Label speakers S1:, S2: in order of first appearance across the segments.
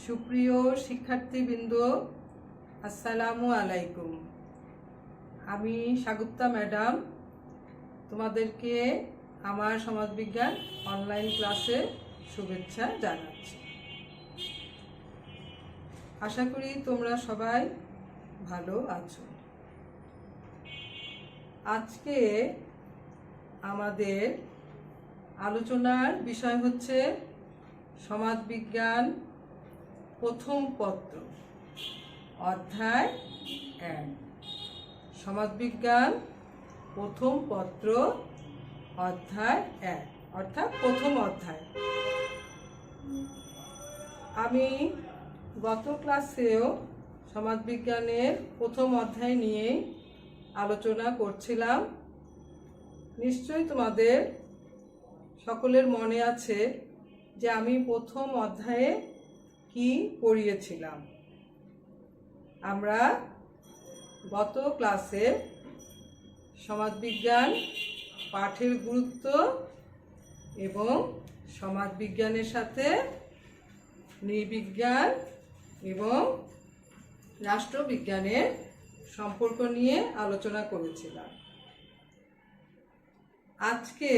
S1: সুপ্রিয় শিক্ষার্থীবৃন্দ, আসসালামু আলাইকুম। আমি স্বাগতা ম্যাডাম তোমাদেরকে আমার সমাজবিজ্ঞান অনলাইন ক্লাসে শুভেচ্ছা জানাচ্ছি। আশা করি তোমরা সবাই ভালো আছো। আজকে আমাদের আলোচনার বিষয় হচ্ছে সমাজবিজ্ঞান প্রথম পত্র, অধ্যায় 1। সমাজবিজ্ঞান প্রথম পত্র, অধ্যায় 1, অর্থাৎ প্রথম অধ্যায়। আমি গত ক্লাসেও সমাজবিজ্ঞানের প্রথম অধ্যায় নিয়ে আলোচনা করছিলাম। নিশ্চয়ই তোমাদের সকলের মনে আছে যে আমি প্রথম অধ্যায়ে কি পড়িয়েছিলাম। আমরা গত ক্লাসে সমাজবিজ্ঞান পাঠের গুরুত্ব এবং সমাজবিজ্ঞানের সাথে নৃবিজ্ঞান এবং রাষ্ট্রবিজ্ঞানের সম্পর্ক নিয়ে আলোচনা করেছিলাম। আজকে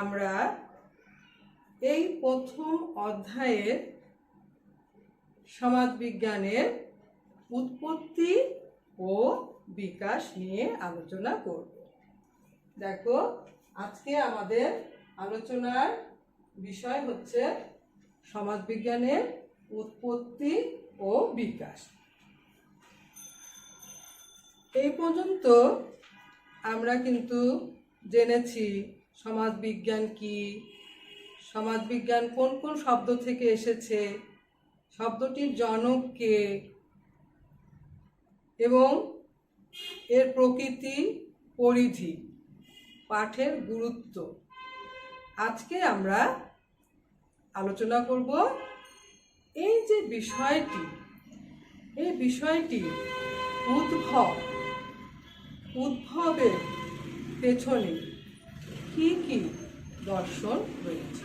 S1: আমরা এই প্রথম অধ্যায়ের সমাজবিজ্ঞানের উৎপত্তি ও বিকাশ নিয়ে আলোচনা করব। দেখো, আজকে আমাদের আলোচনার বিষয় হচ্ছে সমাজবিজ্ঞানের উৎপত্তি ও বিকাশ। এই পর্যন্ত আমরা কিন্তু জেনেছি সমাজবিজ্ঞান কি, সমাজবিজ্ঞান কোন কোন শব্দ থেকে এসেছে, শব্দটির জনক কে এবং এর প্রকৃতি, পরিধি, পাঠের গুরুত্ব। আজকে আমরা আলোচনা করব এই যে বিষয়টি, এই বিষয়টি উদ্ভবের পেছনে কি কি দর্শন রয়েছে।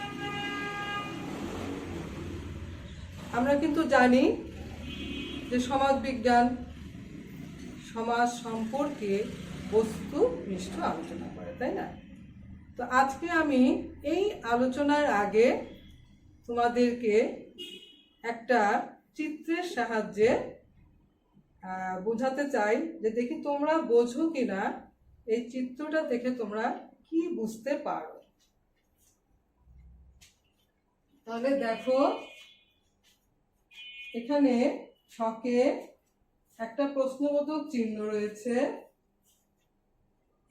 S1: আমরা কিন্তু জানি যে সমাজবিজ্ঞান সমাজ সম্পর্কে বস্তুনিষ্ঠ আলোচনা করে, তাই না? তো আজকে আমি এই আলোচনার আগে তোমাদেরকে একটা চিত্রের সাহায্যে বোঝাতে চাই, যে দেখি তোমরা বোঝো কিনা, এই চিত্রটা দেখে তোমরা কি বুঝতে পারো। তাহলে দেখো, এখানে ছকে একটা প্রশ্নবোধক চিহ্ন রয়েছে।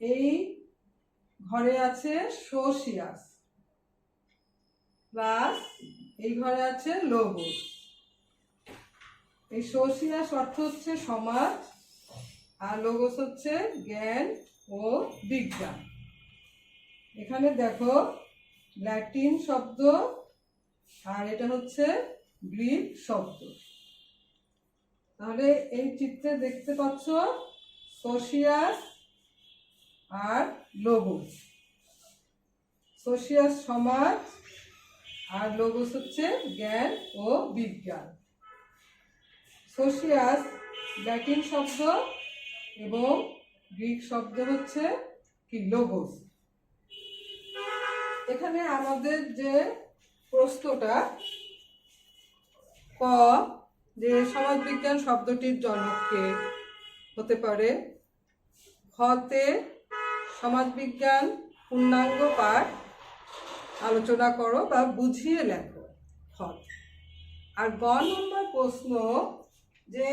S1: এই ঘরে আছে সোসিয়াস প্লাস এই ঘরে আছে লোগোস। এই সোসিয়াস অর্থ হচ্ছে সমাজ আর লোগোস হচ্ছে জ্ঞান ও বিজ্ঞান। এখানে দেখো ল্যাটিন শব্দ আর এটা হচ্ছে গ্রিক শব্দ। তাহলে এই চিত্রে দেখতে পাচ্ছ সোসিয়াস আর লোগোস। সোসিয়াস সমাজ আর লোগোস হচ্ছে জ্ঞান ও বিজ্ঞান। সোসিয়াস ল্যাটিন শব্দ এবং গ্রিক শব্দ হচ্ছে কি লোগোস। এখানে আমাদের যে প্রশ্নটা ক, যে সমাজবিজ্ঞান শব্দটির জনক কে হতে পারে। খতে সমাজবিজ্ঞান পূর্ণাঙ্গ পাঠ আলোচনা করো বা বুঝিয়ে লেখো খ। আর গ নম্বর প্রশ্ন, যে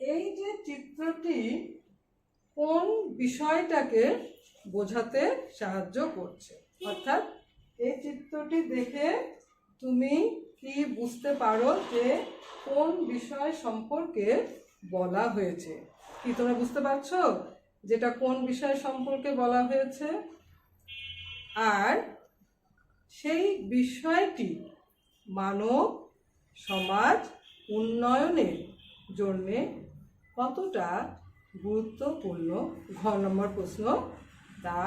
S1: এই যে চিত্রটি কোন বিষয়টাকে বোঝাতে সাহায্য করছে, অর্থাৎ এই চিত্রটি দেখে তুমি কি বুঝতে পারো যে কোন বিষয় সম্পর্কে বলা হয়েছে। কি তোমরা বুঝতে পারছো যেটা কোন বিষয় সম্পর্কে বলা হয়েছে? আর সেই বিষয়টি মানব সমাজ উন্নয়নের জন্যে কতটা গুরুত্বপূর্ণ, ঘ নম্বর প্রশ্ন, তা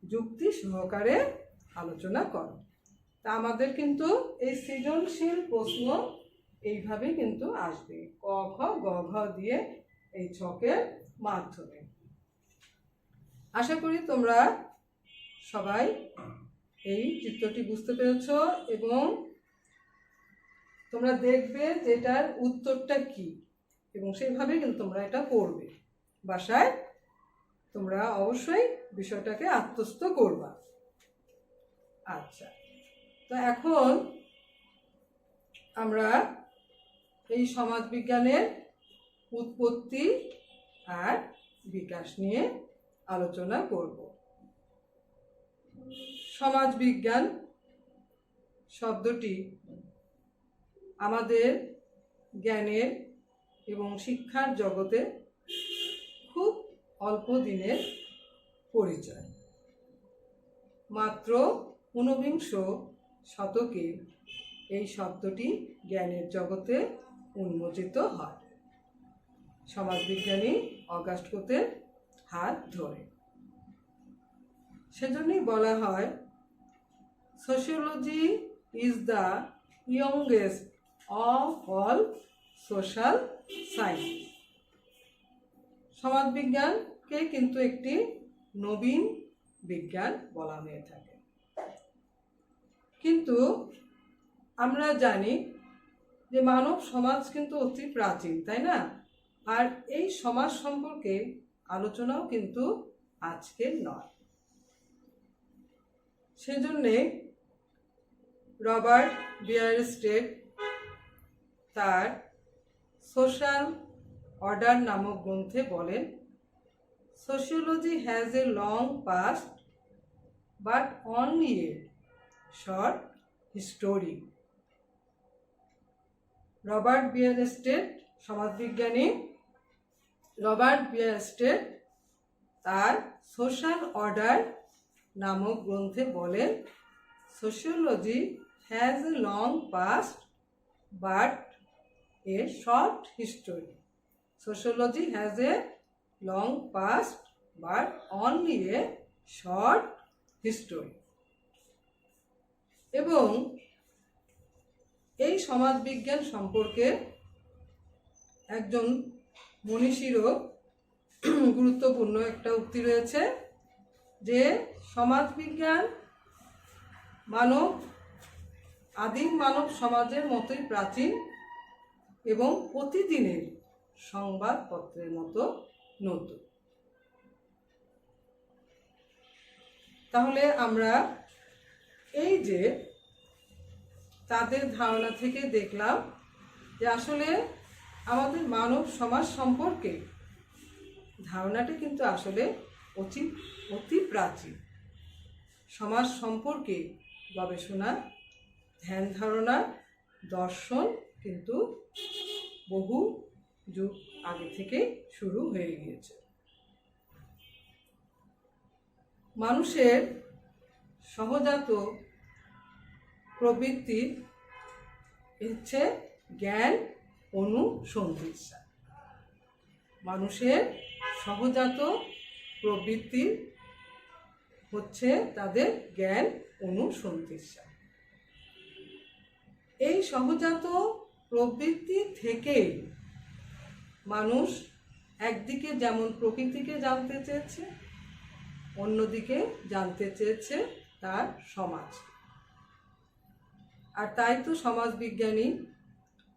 S1: যুক্তি সহকারে আলোচনা করো। তা আমাদের কিন্তু এই সৃজনশীল প্রশ্ন এইভাবে কিন্তু আসবে, ক খ গ ঘ দিয়ে এই ছকের মাধ্যমে। আশা করি তোমরা সবাই এই চিত্রটি বুঝতে পেরেছ এবং তোমরা দেখবে যে এটার উত্তরটা কি এবং সেইভাবে কিন্তু তোমরা এটা করবে। বাসায় তোমরা অবশ্যই বিষয়টাকে আত্মস্থ করবা। আচ্ছা, তো এখন আমরা এই সমাজবিজ্ঞানের উৎপত্তি আর বিকাশ নিয়ে আলোচনা করব। সমাজবিজ্ঞান শব্দটি আমাদের জ্ঞানের এবং শিক্ষার জগতে খুব অল্প দিনের পরিচয়। মাত্র ঊনবিংশ শতকে এই শব্দটি জ্ঞানের জগতে উন্মোচিত হয় সমাজবিজ্ঞানী অগাস্ট কোতের হাত ধরে। সেজন্যই বলা হয় sociology is the youngest of all social science. সমাজবিজ্ঞানকে কিন্তু একটি নবীন বিজ্ঞান বলা হয়ে থাকে। কিন্তু আমরা জানি যে মানব সমাজ কিন্তু অতি প্রাচীন, তাই না? আর এই সমাজ সম্পর্কে আলোচনাও কিন্তু আজকের নয়। সেজন্যে রবার্ট বিয়ারস্টেড তার সোশ্যাল অর্ডার নামক গ্রন্থে বলেন, sociology has a long past but only a short history. Robert Bierstedt, সমাজবিজ্ঞানী রবার্ট বিয়ারস্টেড তার সোশ্যাল অর্ডার নামক গ্রন্থে বলেন, sociology has a long past but a short history. Sociology has a long past but only a short history. এবং এই সমাজবিজ্ঞান সম্পর্কে একজন মনীষীরও গুরুত্বপূর্ণ একটা উক্তি রয়েছে যে সমাজবিজ্ঞান আদিম মানব সমাজের মতোই প্রাচীন এবং প্রতিদিনের সংবাদপত্রের মতো নতুন। তাহলে আমরা এই যে তাদের ধারণা থেকে দেখলাম যে আসলে আমাদের মানব সমাজ সম্পর্কে ধারণাটা কিন্তু আসলে অতি প্রাচীন। সমাজ সম্পর্কে গবেষণা, ধ্যান ধারণা, দর্শন কিন্তু বহু যুগ আগে থেকে শুরু হয়ে গিয়েছে। মানুষের সহজাত প্রবৃত্তি হচ্ছে জ্ঞান অনুসন্ধিৎসা। মানুষের সহজাত প্রবৃত্তি হচ্ছে তাদের জ্ঞান অনুসন্ধিৎসা। এই সহজাত প্রবৃত্তি থেকে মানুষ একদিকে যেমন প্রকৃতিকে জানতে চেয়েছে, অন্যদিকে জানতে চেয়েছে তার সমাজ। আর তাই তো সমাজবিজ্ঞানী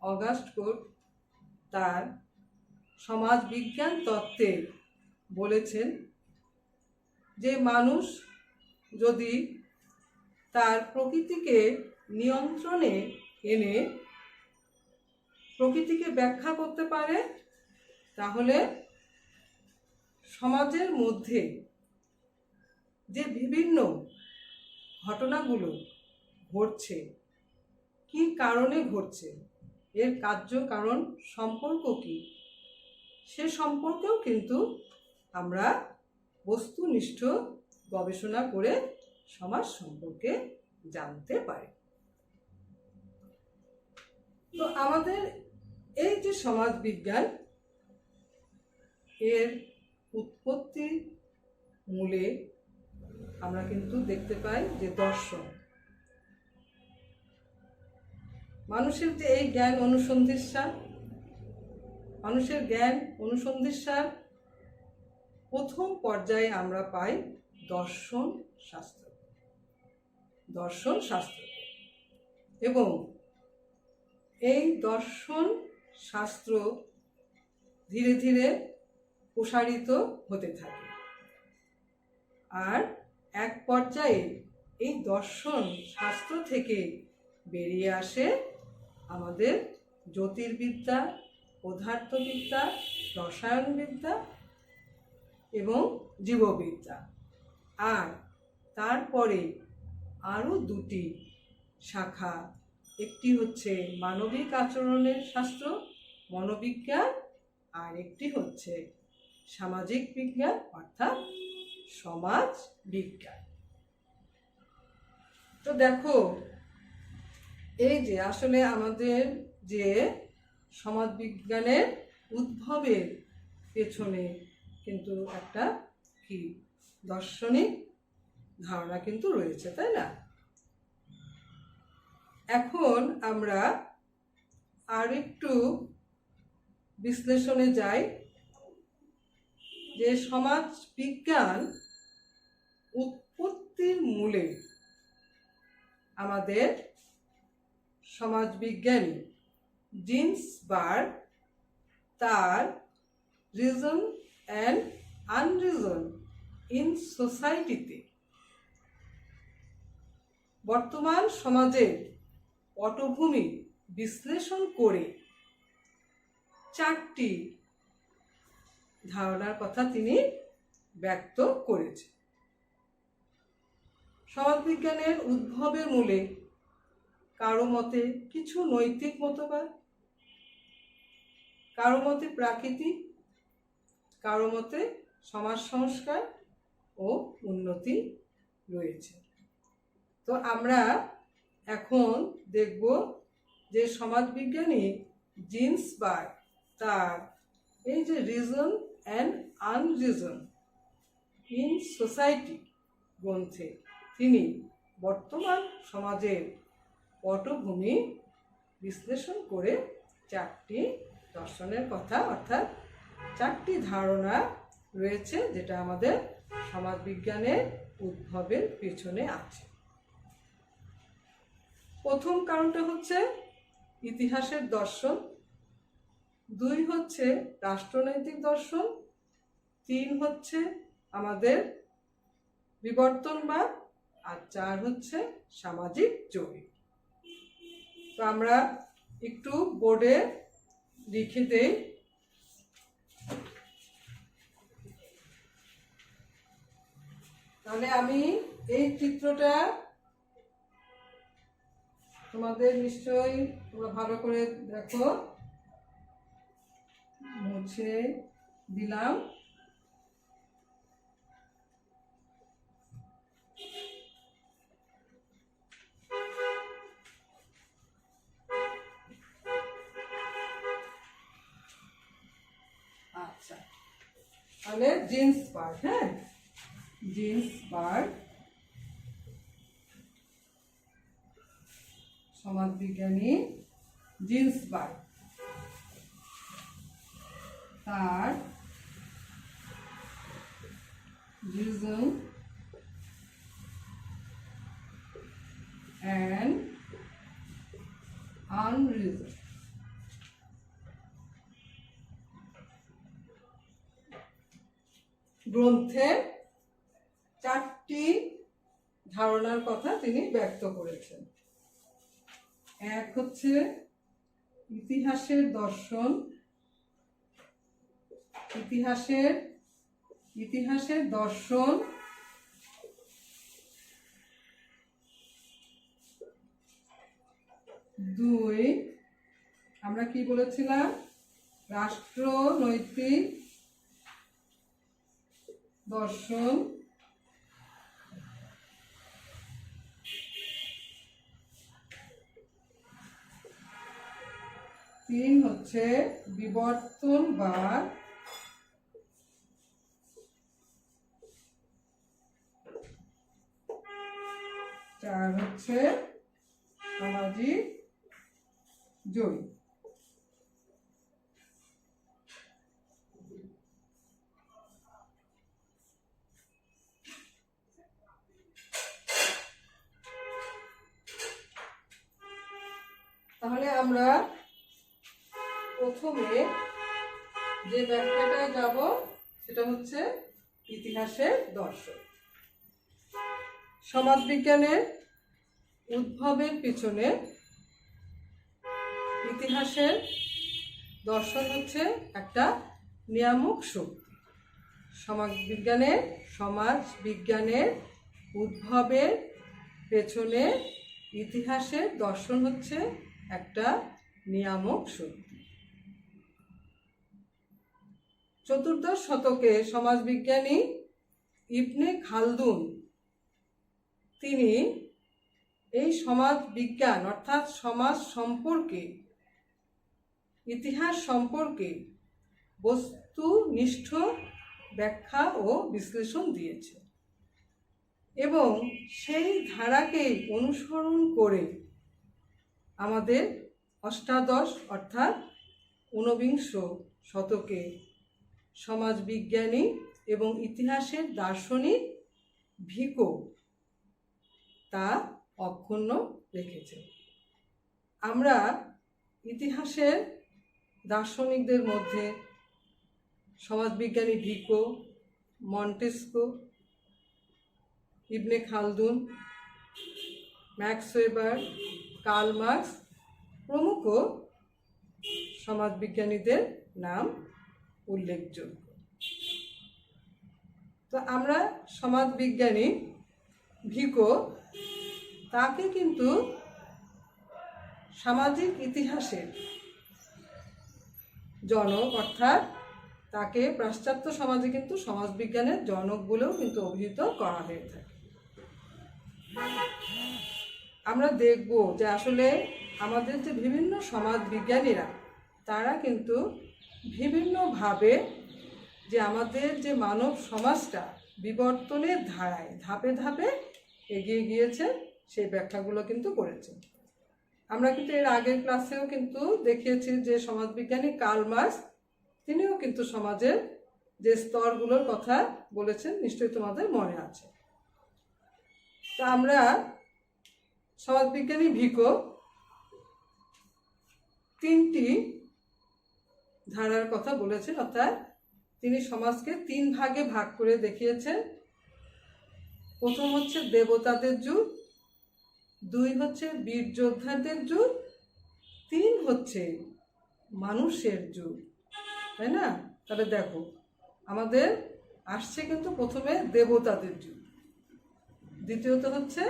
S1: অগাস্ট কোট তার সমাজ বিজ্ঞান তত্ত্বে বলেছেন যে মানুষ যদি তার প্রকৃতিকে নিয়ন্ত্রণে এনে প্রকৃতিকে ব্যাখ্যা করতে পারে, তাহলে সমাজের মধ্যে যে বিভিন্ন ঘটনাগুলো ঘটছে, কি কারণে ঘটছে, এর কার্য কারণ সম্পর্ক কি, সে সম্পর্কেও কিন্তু আমরা বস্তুনিষ্ঠ গবেষণা করে সমাজ সম্পর্কে জানতে পারি। তো আমাদের এই যে সমাজ বিজ্ঞান, এর উৎপত্তি মূলে আমরা কিন্তু দেখতে পাই যে দর্শন। মানুষের যে এই জ্ঞান অনুসন্ধিৎসা, মানুষের জ্ঞান অনুসন্ধিৎসার প্রথম পর্যায়ে আমরা পাই দর্শন শাস্ত্র, দর্শন শাস্ত্র। এবং এই দর্শন শাস্ত্র ধীরে ধীরে প্রসারিত হতে থাকে। আর এক পর্যায়ে এই দর্শন শাস্ত্র থেকে বেরিয়ে আসে আমাদের জ্যোতির্বিদ্যা, পদার্থবিদ্যা, রসায়নবিদ্যা এবং জীববিদ্যা। আর তারপরে আরও দুটি শাখা, একটি হচ্ছে মানবিক আচরণের শাস্ত্র, মনোবিজ্ঞান, আর একটি হচ্ছে সামাজিক বিজ্ঞান অর্থাৎ সমাজ বিজ্ঞান। তো দেখো, এই যে আসলে আমাদের যে সমাজ বিজ্ঞানের উদ্ভবের পেছনে কিন্তু একটা কি দার্শনিক ধারণা কিন্তু রয়েছে, তাই না? এখন আমরা আর একটু বিশ্লেষণে যাই যে সমাজ বিজ্ঞান উৎপত্তির মূলে আমাদের সমাজবিজ্ঞানী জিন্স বার্গ তার রিজন অ্যান্ড আনরিজন ইন সোসাইটিতে বর্তমান সমাজের পটভূমি বিশ্লেষণ করে চারটি ধারণার কথা তিনি ব্যক্ত করেছেন। সমাজবিজ্ঞানের উদ্ভবের মূলে কারো মতে কিছু নৈতিক মতবাদ, কারো মতে প্রাকৃতিক, কারো মতে সমাজ সংস্কার ও উন্নতি রয়েছে। তো আমরা এখন দেখব যে সমাজবিজ্ঞানী জিন্স বার্গ তার এই যে রিজন অ্যান্ড আনরিজন ইন সোসাইটি গ্রন্থে তিনি বর্তমান সমাজের পটভূমি বিশ্লেষণ করে চারটি দর্শনের কথা অর্থাৎ চারটি ধারণা রয়েছে যেটা আমাদের সমাজবিজ্ঞানের উদ্ভবের পেছনে আছে। প্রথম কারণটা হচ্ছে ইতিহাসের দর্শন, 2 হচ্ছে রাষ্ট্রনৈতিক দর্শন, 3 হচ্ছে আমাদের বিবর্তনবাদ, আর 4 হচ্ছে সামাজিক যৌগিক। তো আমরা একটু বোর্ডে লিখে দেই। তাহলে আমি এই চিত্রটা তোমাদের নিশ্চয়ই তোমরা ভালো করে দেখো, মুছে দিলাম। আচ্ছা, তাহলে জিন্স বার্গ, হ্যাঁ, জিন্স বার্গ সমাজবিজ্ঞানী জিন্স বার্গ তার রিজন অ্যান্ড আনরিজন গ্রন্থে চারটি ধারণার কথা তিনি ব্যক্ত করেছেন। এক হচ্ছে ইতিহাসের দর্শন, ইতিহাসের দর্শন, 2 আমরা কি বলেছিলাম, রাষ্ট্রনৈতিক দর্শন, 3 হচ্ছে বিবর্তনবাদ, 4 হচ্ছে সামাজিক জয়ী। তাহলে আমরা প্রথমে যে ব্যাখ্যাটায় যাব সেটা হচ্ছে ইতিহাসের দর্শন। সমাজবিজ্ঞানের উদ্ভবের পিছনে ইতিহাসের দর্শন হচ্ছে একটা নিয়ামক শক্তি। সমাজবিজ্ঞানের উদ্ভবের পেছনে ইতিহাসের দর্শন হচ্ছে একটা নিয়ামক শক্তি। চতুর্দশ শতকে সমাজবিজ্ঞানী ইবনে খালদুন তিনি এই সমাজ বিজ্ঞান অর্থাৎ সমাজ সম্পর্কে, ইতিহাস সম্পর্কে বস্তুনিষ্ঠ ব্যাখ্যা ও বিশ্লেষণ দিয়েছে এবং সেই ধারাকেই অনুসরণ করে আমাদের অষ্টাদশ অর্থাৎ ঊনবিংশ শতকে সমাজবিজ্ঞানী এবং ইতিহাসের দার্শনিক ভিকো তা অক্ষুণ্ণ রেখেছে। আমরা ইতিহাসের দার্শনিকদের মধ্যে সমাজবিজ্ঞানী Vico, Montesquieu, Ibn Khaldun, Max Weber, Karl Marx প্রমুখ সমাজবিজ্ঞানীদের নাম উল্লেখযোগ্য। তো আমরা সমাজবিজ্ঞানী ভিকো তাকে কিন্তু সামাজিক ইতিহাসের জনক, অর্থাৎ তাকে পাশ্চাত্য সমাজে কিন্তু সমাজবিজ্ঞানের জনক বলেও কিন্তু অভিহিত করা হয়ে থাকে। আমরা দেখব যে আসলে আমাদের যে বিভিন্ন সমাজবিজ্ঞানীরা তারা কিন্তু বিভিন্নভাবে যে আমাদের যে মানব সমাজটা বিবর্তনের ধারায় ধাপে ধাপে এগিয়ে গিয়েছে সেই ব্যাখ্যাগুলো কিন্তু করেছে। আমরা কিন্তু এর আগের ক্লাসেও কিন্তু দেখিয়েছি যে সমাজবিজ্ঞানী কার্ল মার্কস তিনিও কিন্তু সমাজের যে স্তরগুলোর কথা বলেছেন, নিশ্চয়ই তোমাদের মনে আছে। তা আমরা সমাজবিজ্ঞানী ভিকো তিনটি ধারার কথা বলেছেন, অর্থাৎ তিনি সমাজকে তিন ভাগে ভাগ করে দেখিয়েছেন। প্রথম হচ্ছে দেবতাদের যুগ, দুই হচ্ছে বীর যোদ্ধাদের যুগ, তিন হচ্ছে মানুষের যুগ, তাই না? তাহলে দেখো আমাদের আসছে কিন্তু প্রথমে দেবতাদের যুগ, দ্বিতীয়ত হচ্ছে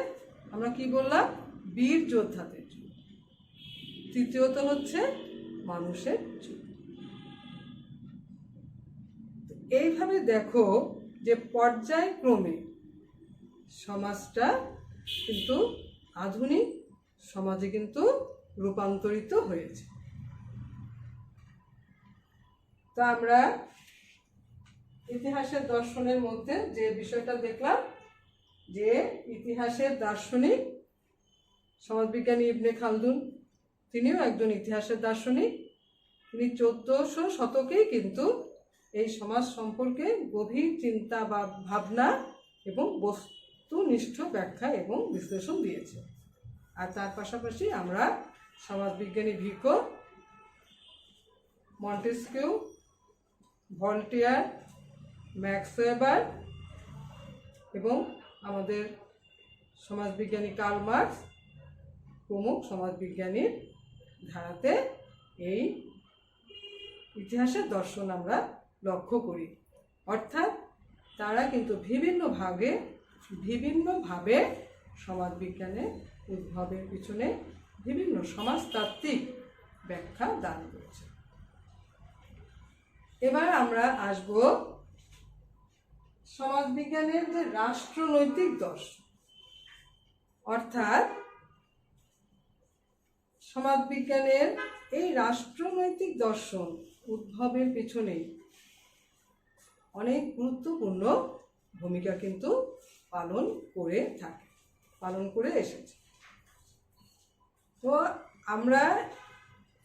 S1: আমরা কি বললাম বীর যোদ্ধাদের যুগ, তৃতীয়ত হচ্ছে মানুষের যুগ। এইভাবে দেখো যে পর্যায়ক্রমে সমাজটা কিন্তু আধুনিক সমাজে কিন্তু রূপান্তরিত হয়েছে। তা আমরা ইতিহাসের দর্শনের মধ্যে যে বিষয়টা দেখলাম যে ইতিহাসের দার্শনিক সমাজবিজ্ঞানী ইবনে খালদুন তিনিও একজন ইতিহাসের দার্শনিক। তিনি 1400 শতকেই কিন্তু এই সমাজ সম্পর্কে গভীর চিন্তা বা ভাবনা এবং বস্তুনিষ্ঠ ব্যাখ্যা এবং বিশ্লেষণ দিয়েছে। আর তার পাশাপাশি আমরা সমাজবিজ্ঞানী ভিকো, মন্টেস্কিউ, ভল্টেয়ার, ম্যাক্স ওয়েবার এবং আমাদের সমাজবিজ্ঞানী কার্ল মার্কস প্রমুখ সমাজবিজ্ঞানীর ধারাতে এই ইতিহাসের দর্শন আমরা লক্ষ্য করি। অর্থাৎ তারা কিন্তু বিভিন্নভাবে সমাজবিজ্ঞানের উদ্ভবের পিছনে বিভিন্ন সমাজতাত্ত্বিক ব্যাখ্যা দান করেছে। এবার আমরা আসব সমাজবিজ্ঞানের যে রাষ্ট্রনৈতিক দর্শন, অর্থাৎ সমাজবিজ্ঞানের এই রাষ্ট্রনৈতিক দর্শন উদ্ভবের পিছনে অনেক গুরুত্বপূর্ণ ভূমিকা কিন্তু পালন করে এসেছে। তো আমরা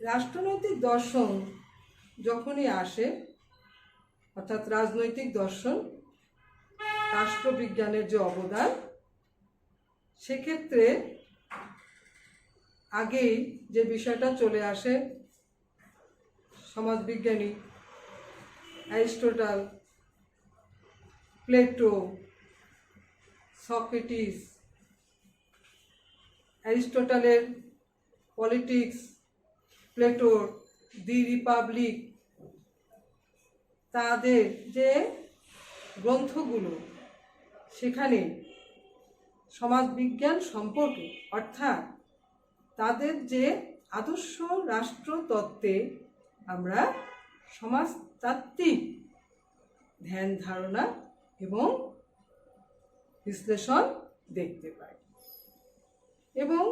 S1: রাষ্ট্রনৈতিক দর্শন যখনই আসে, অর্থাৎ রাজনৈতিক দর্শন, রাষ্ট্রবিজ্ঞানের যে অবদান, সেক্ষেত্রে আগেই যে বিষয়টা চলে আসে, সমাজবিজ্ঞানী অ্যারিস্টটল, প্লেটো, সক্রেটিস, অ্যারিস্টটলের পলিটিক্স, প্লেটোর দি রিপাবলিক, তাদের যে গ্রন্থগুলো, সেখানে সমাজবিজ্ঞান সম্পর্কে, অর্থাৎ তাদের যে আদর্শ রাষ্ট্রতত্ত্বে আমরা সমাজতাত্ত্বিক ধ্যান ধারণা এবং বিশ্লেষণ দেখতে পাই। এবং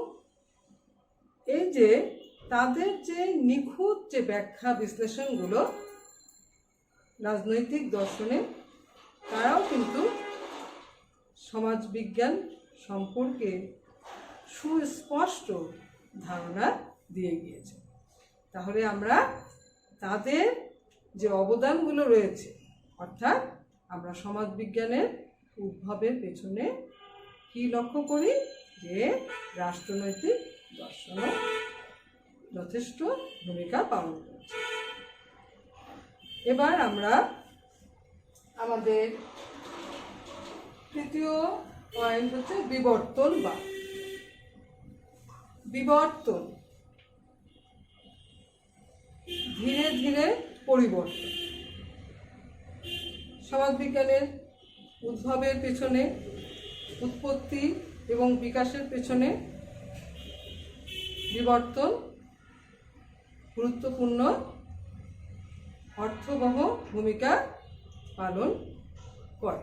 S1: এই যে তাদের যে নিখুঁত যে ব্যাখ্যা বিশ্লেষণগুলো রাজনৈতিক দর্শনে, তারাও কিন্তু সমাজবিজ্ঞান সম্পর্কে সুস্পষ্ট ধারণা দিয়ে গিয়েছে। তাহলে আমরা তাদের যে অবদানগুলো রয়েছে, অর্থাৎ আমরা সমাজবিজ্ঞানের উদ্ভবের পেছনে কি লক্ষ্য করি, যে রাষ্ট্রনৈতিক দর্শনও যথেষ্ট ভূমিকা পালন করছে। এবার আমরা আমাদের তৃতীয় পয়েন্ট হচ্ছে বিবর্তনবাদ। বিবর্তন, ধীরে ধীরে পরিবর্তন। সমাজবিজ্ঞানের উদ্ভবের পেছনে, উৎপত্তি এবং বিকাশের পেছনে বিবর্তন গুরুত্বপূর্ণ অর্থবহ ভূমিকা পালন করে।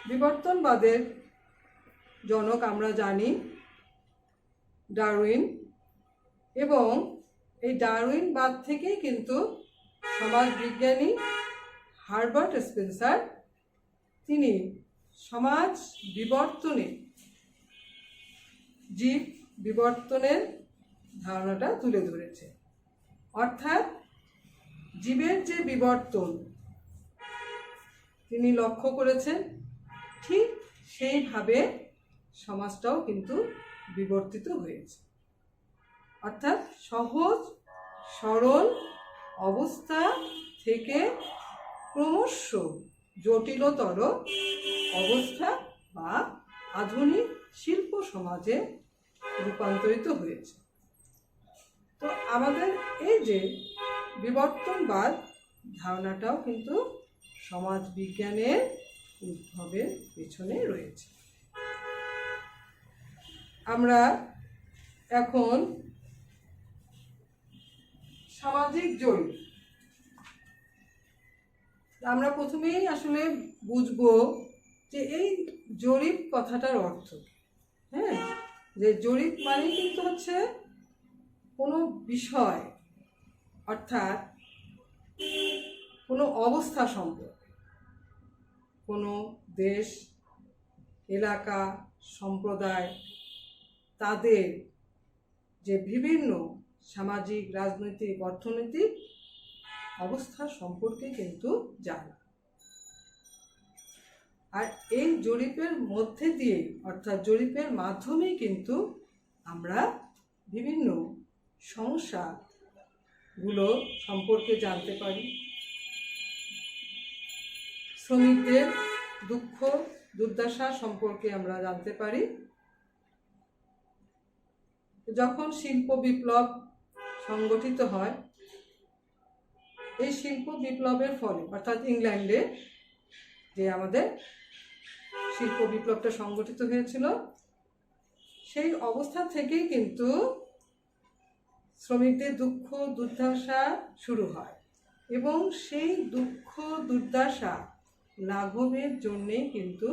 S1: বিবর্তনবাদের জনক আমরা জানি ডারউইন, এবং এই ডারউইনবাদ থেকেই কিন্তু সমাজবিজ্ঞানী হারবার্ট স্পেন্সার, তিনি সমাজ বিবর্তনে, জীব বিবর্তনের ধারণাটা তুলে ধরেছে। অর্থাৎ জীবের যে বিবর্তন তিনি লক্ষ্য করেছেন, ঠিক সেইভাবে সমাজটাও কিন্তু বিবর্তিত হয়েছে। অর্থাৎ সহজ সরল অবস্থা থেকে ক্রমশ জটিলতর অবস্থা বা আধুনিক শিল্প সমাজে রূপান্তরিত হয়েছে। তো আমাদের এই যে বিবর্তনবাদ ধারণাটাও কিন্তু সমাজ বিজ্ঞানের উদ্ভবের পেছনে রয়েছে। আমরা এখন সামাজিক জরিপ, আমরা প্রথমেই আসলে বুঝবো যে এই জরিপ কথাটার অর্থ। হ্যাঁ, যে জরিপ মানে কিন্তু হচ্ছে কোনো বিষয়, অর্থাৎ কোনো অবস্থা সম্পর্কে, কোনো দেশ, এলাকা, সম্প্রদায়, তাদের যে বিভিন্ন সামাজিক, রাজনৈতিক, অর্থনৈতিক অবস্থা সম্পর্কে কিন্তু জানা। আর এই জরিপের মধ্যে দিয়ে, অর্থাৎ জরিপের মাধ্যমেই কিন্তু আমরা বিভিন্ন সমস্যাগুলো সম্পর্কে জানতে পারি। শ্রমিকদের দুঃখ দুর্দশা সম্পর্কে আমরা জানতে পারি। যখন শিল্প বিপ্লব সংগঠিত হয়, এই শিল্প বিপ্লবের ফলে, অর্থাৎ ইংল্যান্ডে যে আমাদের শিল্প বিপ্লবটা সংগঠিত হয়েছিল, সেই অবস্থা থেকেই কিন্তু শ্রমিকদের দুঃখ দুর্দশা শুরু হয়, এবং সেই দুঃখ দুর্দশা লাঘবের জন্যেই কিন্তু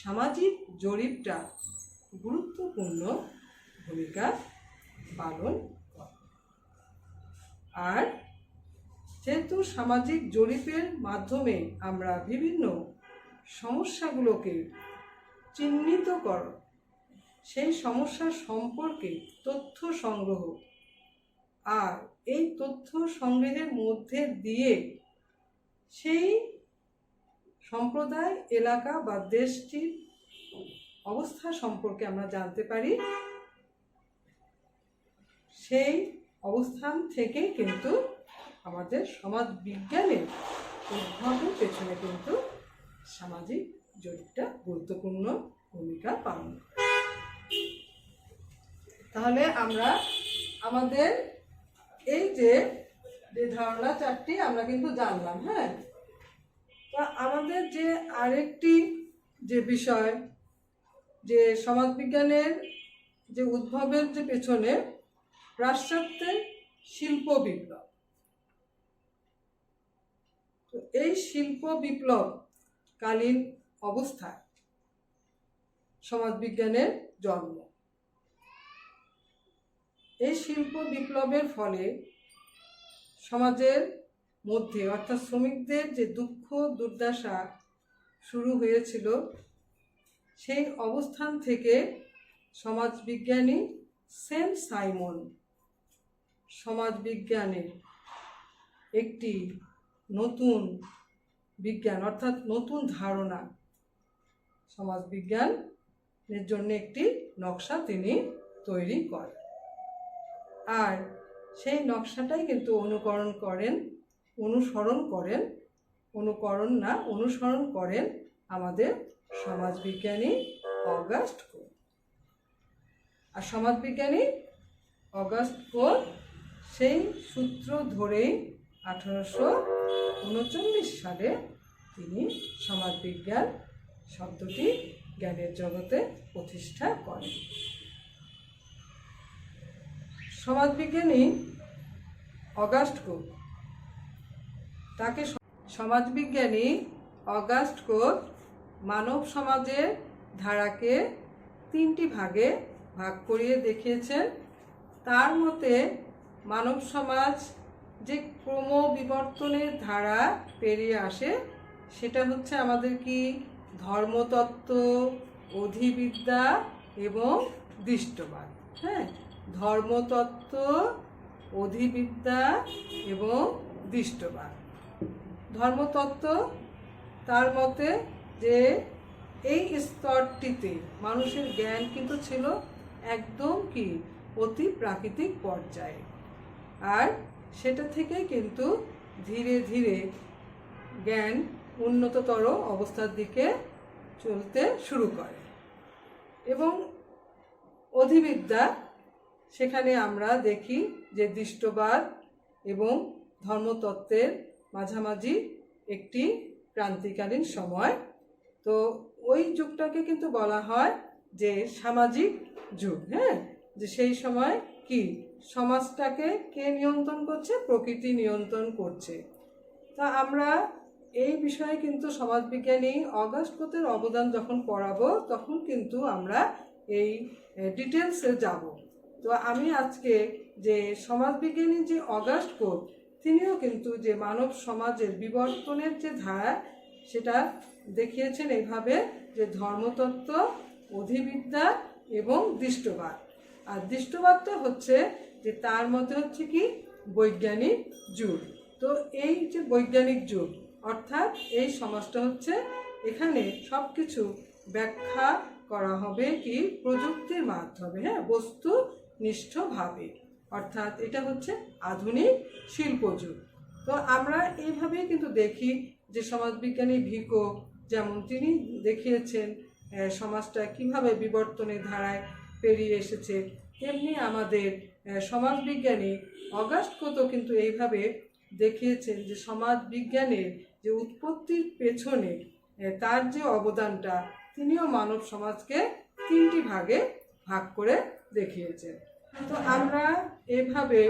S1: সামাজিক জরিপটা গুরুত্বপূর্ণ ভূমিকা পালন করে। আর যেহেতু সামাজিক জরিপের মাধ্যমে আমরা বিভিন্ন সমস্যাগুলোকে চিহ্নিত সেই সমস্যা সম্পর্কে তথ্য সংগ্রহ, আর এই তথ্য সংগ্রহের মধ্যে দিয়ে সেই সম্প্রদায়, এলাকা বা দেশটির অবস্থা সম্পর্কে আমরা জানতে পারি। সেই অবস্থান থেকেই কিন্তু আমাদের সমাজ বিজ্ঞানের উদ্ভাবের পেছনে কিন্তু সামাজিক জরিপটা গুরুত্বপূর্ণ ভূমিকা পালন করে। তাহলে আমরা আমাদের এই যে ধারণা চারটি আমরা কিন্তু জানলাম। হ্যাঁ, তো আমাদের যে আরেকটি যে বিষয়, যে সমাজবিজ্ঞানের যে উদ্ভাবের যে পেছনে পাশ্চাত্যের শিল্প বিপ্লব, তো এই শিল্প বিপ্লব কালীন অবস্থায় সমাজবিজ্ঞানের জন্ম। এই শিল্প বিপ্লবের ফলে সমাজের মধ্যে অর্থাৎ শ্রমিকদের যে দুঃখ দুর্দশা শুরু হয়েছিল, সেই অবস্থান থেকে সমাজবিজ্ঞানী সেন্ট সাইমন সমাজবিজ্ঞানের একটি নতুন বিজ্ঞান অর্থাৎ নতুন ধারণা, সমাজবিজ্ঞানের জন্য একটি নকশা তিনি তৈরি করেন। আর সেই নকশাটাই কিন্তু অনুসরণ করেন আমাদের সমাজবিজ্ঞানী অগাস্ট কোল। আর সমাজবিজ্ঞানী অগাস্ট কোল সেই সূত্র ধরেই 1839 সালে তিনি সমাজবিজ্ঞান শব্দটি জ্ঞানের জগতে প্রতিষ্ঠা করেন। সমাজবিজ্ঞানী অগাস্ট কোল, তাকে সমাজবিজ্ঞানী অগাস্ট কোল মানব সমাজের ধারাকে 3টি ভাগে ভাগ করিয়ে দেখিয়েছেন। তার মতে মানব সমাজ যে ক্রমবিবর্তনের ধারা পেরিয়ে আসে, সেটা হচ্ছে আমাদের কি ধর্মতত্ত্ব, অধিবিদ্যা এবং দৃষ্টবাদ। হ্যাঁ, ধর্মতত্ত্ব, অধিবিদ্যা এবং দৃষ্টবাদ। ধর্মতত্ত্ব, তার মতে যে এই স্তরটিতে মানুষের জ্ঞান কিন্তু ছিল একদম কি অতি প্রাকৃতিক পর্যায়ে, আর সেটা থেকে কিন্তু ধীরে ধীরে জ্ঞান উন্নততর অবস্থার দিকে চলতে শুরু করে। এবং অধিবিদ্যা, সেখানে আমরা দেখি যে দৃষ্টবাদ এবং ধর্মতত্ত্বের মাঝামাঝি একটি ক্রান্তিকালীন সময়। তো ওই যুগটাকে কিন্তু বলা হয় যে সামাজিক যুগ। হ্যাঁ, যে সেই সময় কি সমাজটাকে কে নিয়ন্ত্রণ করছে? প্রকৃতি নিয়ন্ত্রণ করছে। তা আমরা এই বিষয়ে কিন্তু সমাজবিজ্ঞানী অগাস্ট কোলের অবদান যখন পড়াবো, তখন কিন্তু আমরা এই ডিটেলসে যাব। তো আমি আজকে যে সমাজবিজ্ঞানী যে অগাস্ট কোল, তিনিও কিন্তু যে মানব সমাজের বিবর্তনের যে ধারা, সেটা দেখিয়েছেন এইভাবে যে ধর্মতত্ত্ব, অধিবিদ্যা এবং দৃষ্টবাদ। আর দৃষ্টবাদটা হচ্ছে যে তার মধ্যে হচ্ছে কি বৈজ্ঞানিক যুগ। তো এই যে বৈজ্ঞানিক যুগ অর্থাৎ এই সমাজটা হচ্ছে, এখানে সব কিছু ব্যাখ্যা করা হবে কি প্রযুক্তির মাধ্যমে। হ্যাঁ, বস্তুনিষ্ঠভাবে, অর্থাৎ এটা হচ্ছে আধুনিক শিল্প যুগ। তো আমরা এইভাবেই কিন্তু দেখি যে সমাজবিজ্ঞানী ভিকো যেমন তিনি দেখিয়েছেন সমাজটা কিভাবে বিবর্তনের ধারায় পেরিয়ে এসেছে, তেমনি আমাদের সমাজবিজ্ঞানী অগাস্ট কোলও কিন্তু এইভাবে দেখিয়েছেন যে সমাজবিজ্ঞানের যে উৎপত্তির পেছনে তার যে অবদানটা, তিনিও মানব সমাজকে 3টি ভাগে ভাগ করে দেখিয়েছেন। তো আমরা এভাবে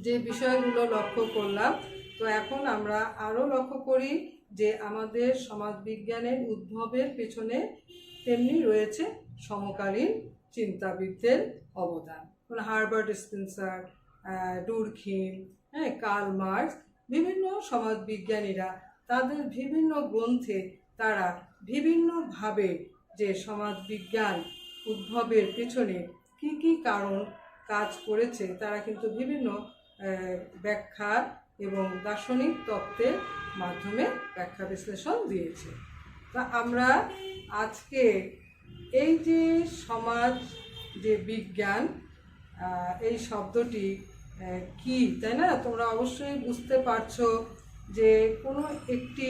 S1: যে বিষয়গুলো লক্ষ্য করলাম, তো এখন আমরা আরও লক্ষ্য করি যে আমাদের সমাজবিজ্ঞানের উদ্ভবের পেছনে তেমনি রয়েছে সমকালীন চিন্তাবিদদের অবদান। হারবার্ট স্পেন্সার, ডুরখিম, হ্যাঁ, কার্ল মার্কস, বিভিন্ন সমাজবিজ্ঞানীরা তাদের বিভিন্ন গ্রন্থে তারা বিভিন্নভাবে যে সমাজবিজ্ঞান উদ্ভবের পেছনে কি কি কারণ কাজ করেছে তারা কিন্তু বিভিন্ন ব্যাখ্যা এবং দার্শনিক তত্ত্বের মাধ্যমে ব্যাখ্যা বিশ্লেষণ দিয়েছে। তা আমরা আজকে এই যে সমাজ যে বিজ্ঞান এই শব্দটি কি, তাই না? তোমরা অবশ্যই বুঝতে পারছো যে কোনো একটি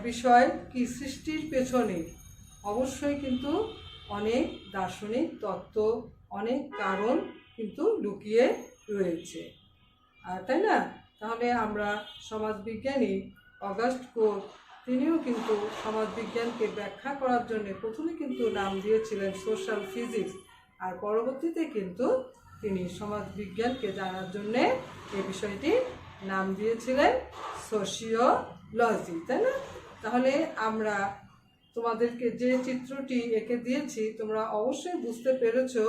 S1: বিষয় কি সৃষ্টির পেছনে অবশ্যই কিন্তু অনেক দার্শনিক তত্ত্ব, অনেক কারণ কিন্তু লুকিয়ে রয়েছে, তাই না? তাহলে আমরা সমাজবিজ্ঞানী অগাস্ট কোক তিনিও কিন্তু সমাজবিজ্ঞানকে ব্যাখ্যা করার জন্য প্রথমে কিন্তু নাম দিয়েছিলেন সোশ্যাল ফিজিক্স, আর পরবর্তীতে কিন্তু তিনি সমাজবিজ্ঞানকে জানার জন্যে এই বিষয়টি নাম দিয়েছিলেন সোশিওলজি, তাই না? তাহলে আমরা তোমাদেরকে যে চিত্রটি এঁকে দিয়েছি তোমরা অবশ্যই বুঝতে পেরেছো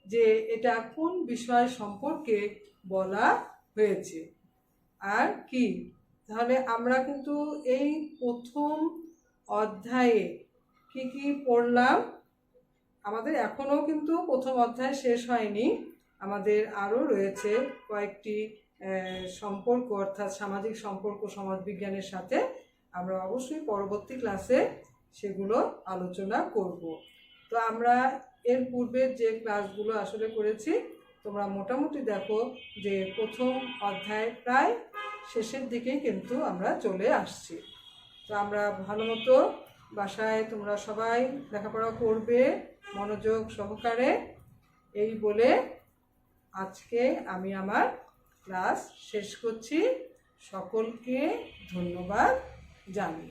S1: যে এটা কোন বিষয় সম্পর্কে বলা হয়েছে আর কি। তাহলে আমরা কিন্তু এই প্রথম অধ্যায়ে কি কি পড়লাম, আমাদের এখনও কিন্তু প্রথম অধ্যায় শেষ হয়নি, আমাদের আরও রয়েছে কয়েকটি সম্পর্ক, অর্থাৎ সামাজিক সম্পর্ক সমাজবিজ্ঞানের সাথে। আমরা অবশ্যই পরবর্তী ক্লাসে সেগুলো আলোচনা করব। তো আমরা এর পূর্বের যে ক্লাসগুলো আসলে করেছি তোমরা মোটামুটি দেখো যে প্রথম অধ্যায় প্রায় শেষের দিকেই কিন্তু আমরা চলে আসছি। তো আমরা ভালো মতো বাসায় তোমরা সবাই লেখাপড়া করবে মনোযোগ সহকারে, এই বলে আজকে আমি আমার ক্লাস শেষ করছি। সকলকে ধন্যবাদ জানাই।